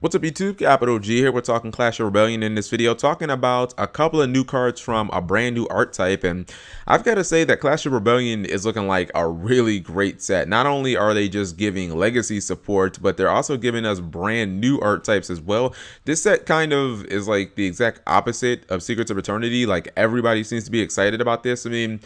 What's up YouTube, Capital G here. We're talking Clash of Rebellion in this video, talking about a couple of new cards from a brand new archetype. And I've got to say that Clash of Rebellion is looking like a really great set. Not only are they just giving legacy support, but they're also giving us brand new archetypes as well. This set kind of is like the exact opposite of Secrets of Eternity. Like, everybody seems to be excited about this. I mean,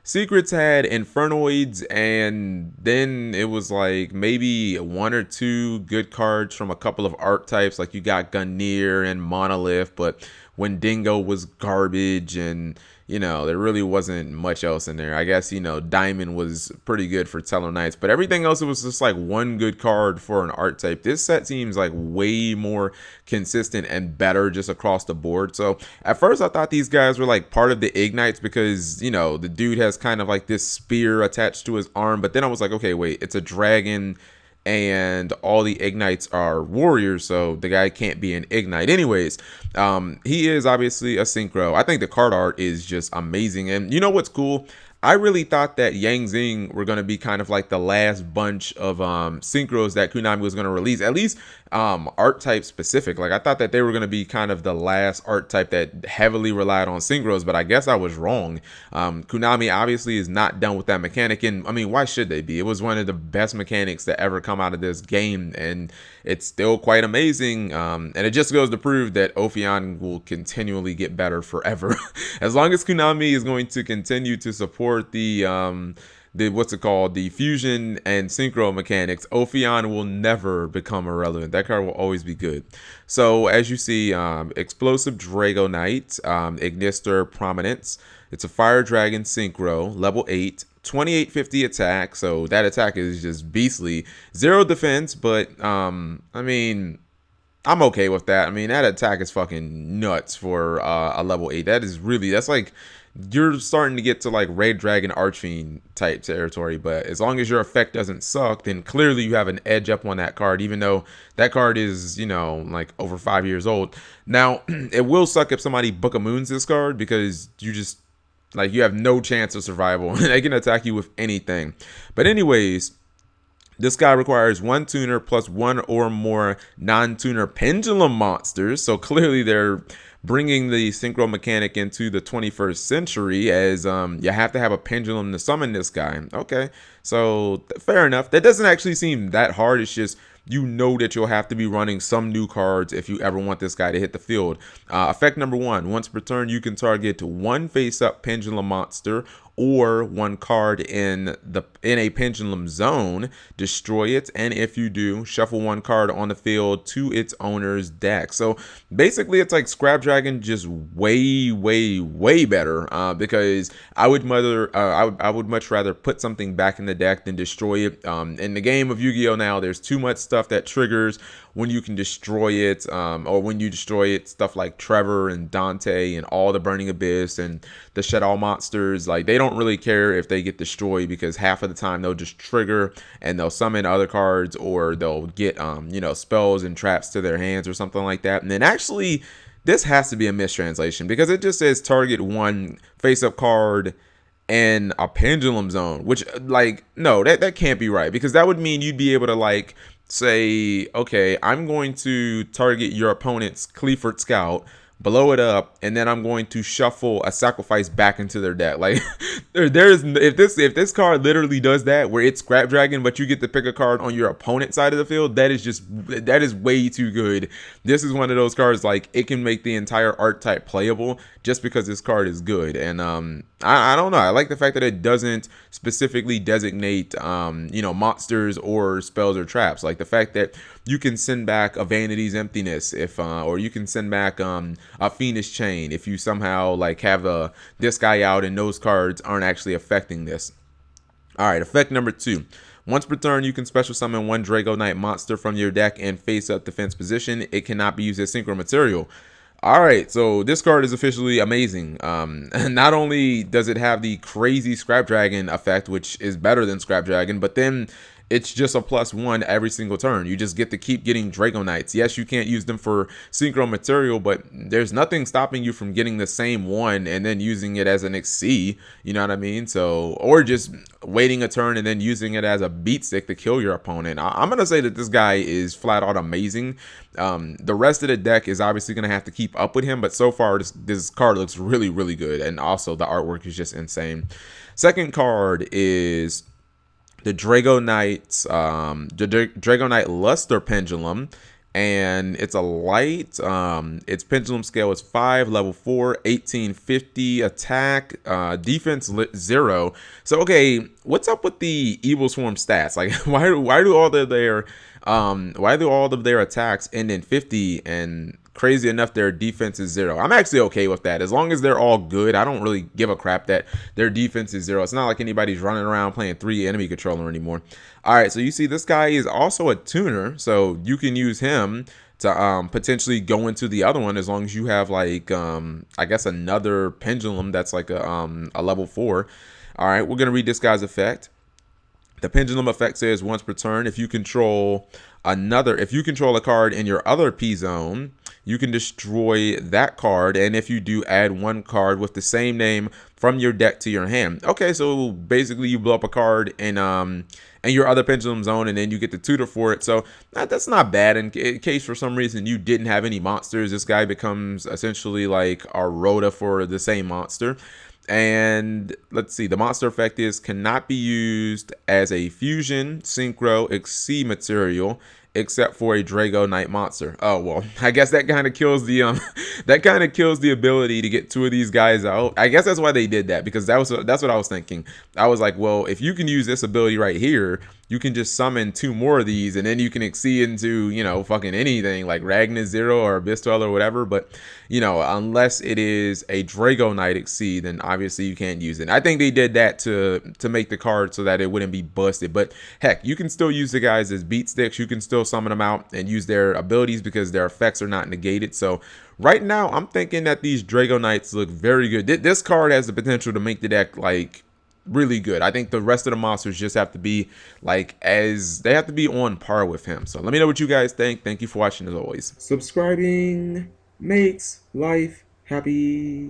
Secrets had Infernoids, and then it was like maybe one or two good cards from a couple of archetypes. Like, you got Gungnir and Monolith, but when Dingo was garbage, and there really wasn't much else in there. I guess, Diamond was pretty good for Tellarknights, but everything else, it was just like one good card for an archetype. This set seems like way more consistent and better just across the board. So at first I thought these guys were like part of the Ignites because, the dude has kind of like this spear attached to his arm, but then I was like, okay, wait, it's a dragon and all the Ignites are warriors, so the guy can't be an Ignite. Anyways, he is obviously a Synchro. I think the card art is just amazing. And you know what's cool? I really thought that Yang Zing were going to be kind of like the last bunch of Synchros that Konami was going to release, at least archetype specific. Like, I thought that they were going to be kind of the last archetype that heavily relied on Synchros, but I guess I was wrong. Konami obviously is not done with that mechanic, and I mean, why should they be? It was one of the best mechanics that ever come out of this game, and it's still quite amazing. And it just goes to prove that Ophion will continually get better forever. As long as Konami is going to continue to support the fusion and synchro mechanics, Ophion will never become irrelevant. That card will always be good. So as you see, explosive Dragoknights, Ignister Prominence. It's a fire dragon synchro, level 8, 2850 attack. So that attack is just beastly. 0 defense, but I mean, I'm okay with that. I mean, that attack is fucking nuts for a level 8. That's like, you're starting to get to like Red Dragon Archfiend type territory. But as long as your effect doesn't suck, then clearly you have an edge up on that card, even though that card is, like over 5 years old. Now, it will suck if somebody Book of Moons this card, because you have no chance of survival. They can attack you with anything. But anyways, this guy requires 1 tuner plus 1 or more non-tuner pendulum monsters. So clearly they're bringing the synchro mechanic into the 21st century, as you have to have a pendulum to summon this guy. Okay, so fair enough. That doesn't actually seem that hard. It's just, that you'll have to be running some new cards if you ever want this guy to hit the field. Effect number 1, once per turn, you can target 1 face-up pendulum monster or 1 card in a pendulum zone, destroy it, and if you do, shuffle 1 card on the field to its owner's deck. So basically, it's like Scrap Dragon, just way, way, way better. Because I would much rather put something back in the deck than destroy it. In the game of Yu-Gi-Oh! Now, there's too much stuff that triggers when you can destroy it, or when you destroy it, stuff like Trevor and Dante and all the Burning Abyss and the Shadow monsters. Like, they don't really care if they get destroyed, because half of the time they'll just trigger and they'll summon other cards, or they'll get spells and traps to their hands or something like that. And then actually, this has to be a mistranslation, because it just says target 1 face-up card and a pendulum zone, which, like, no, that can't be right, because that would mean you'd be able to, like, say, okay, I'm going to target your opponent's Cleaford Scout, blow it up, and then I'm going to shuffle a sacrifice back into their deck. Like, if this card literally does that, where it's Scrap Dragon, but you get to pick a card on your opponent's side of the field, that is way too good. This is one of those cards, like, it can make the entire archetype playable just because this card is good. And I don't know, I like the fact that it doesn't specifically designate monsters or spells or traps. Like the fact that you can send back a Vanity's Emptiness, if or you can send back a Fiendish Chain if you somehow like have this guy out and those cards aren't actually affecting this. All right, effect number 2. Once per turn, you can special summon 1 Dragoknight monster from your deck in face-up defense position. It cannot be used as synchro material. All right, so this card is officially amazing. Not only does it have the crazy Scrap Dragon effect, which is better than Scrap Dragon, but then it's just a +1 every single turn. You just get to keep getting Dragoknights. Yes, you can't use them for synchro material, but there's nothing stopping you from getting the same one and then using it as an XC. You know what I mean? So, or just waiting a turn and then using it as a beat stick to kill your opponent. I'm gonna say that this guy is flat out amazing. The rest of the deck is obviously gonna have to keep up with him, but so far this card looks really, really good, and also the artwork is just insane. Second card is the Dragoknights, the Dragoknight Luster Pendulum, and it's a light. Its pendulum scale is 5, level 4, 1850 attack, defense 0. So okay, what's up with the Evil Swarm stats? Like, why do all of their attacks end in 50, and crazy enough their defense is 0? I'm actually okay with that as long as they're all good. I don't really give a crap that their defense is 0. It's not like anybody's running around playing 3 enemy controller anymore. All right, so you see this guy is also a tuner, so you can use him to potentially go into the other one as long as you have like I guess another pendulum that's like a level 4. All right, we're gonna read this guy's effect. The pendulum effect says once per turn, if you control a card in your other P zone, you can destroy that card, and if you do, add 1 card with the same name from your deck to your hand. Okay, so basically you blow up a card in your other pendulum zone, and then you get the tutor for it. So that's not bad. In case for some reason you didn't have any monsters, this guy becomes essentially like a Rhoda for the same monster. And let's see, the monster effect is cannot be used as a fusion, synchro, XC material except for a Dragoknight monster. Oh well, I guess that kind of kills the ability to get 2 of these guys out. I guess that's why they did that, because that's what I was thinking. I was like, well, if you can use this ability right here, you can just summon 2 more of these, and then you can exceed into, you know, fucking anything like Ragnar Zero or Abyss Dweller or whatever. But, you know, unless it is a Dragoknight exceed, then obviously you can't use it. I think they did that to make the card so that it wouldn't be busted. But heck, you can still use the guys as beat sticks. You can still summon them out and use their abilities because their effects are not negated. So right now, I'm thinking that these Dragoknights look very good. This card has the potential to make the deck like really good. I think the rest of the monsters just have to be like they have to be on par with him. So let me know what you guys think. Thank you for watching as always. Subscribing makes life happy.